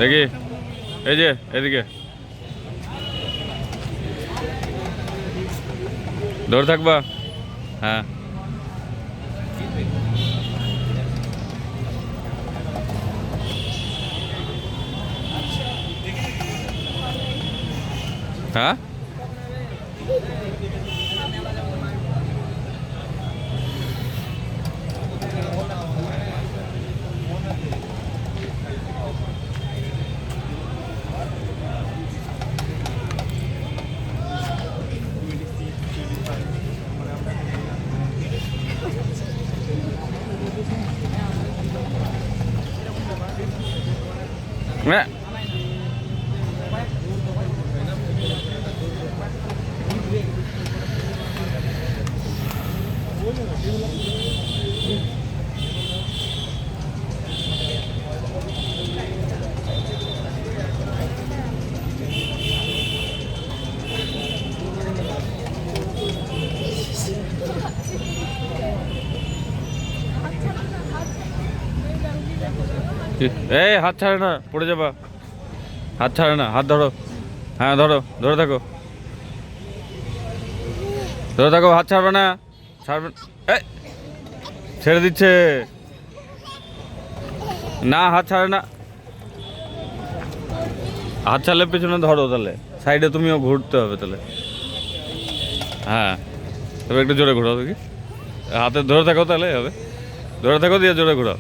দেখি এই যে এদিকে ধরে থাকবা। হ্যাঁ হ্যাঁ এই হাত ছাড়ে না, পড়ে যাবা। হাত ছাড়ে না, হাত ধরো। হ্যাঁ ধরো, ধরে থাকো, ধরে থাকো, হাত ছাড়বে না, ছাড়বে। এই ছেড়ে দিচ্ছে না, হাত ছাড়ে না। হাত ছাড়লে পেছনে ধরো, তাহলে সাইডে তুমিও ঘুরতে হবে তাহলে। হ্যাঁ তবে একটু জোরে ঘোরাও দেখি, হাতে ধরে থাকো তাহলে হবে। ধরে থাকো দিয়ে জোরে ঘোরাও।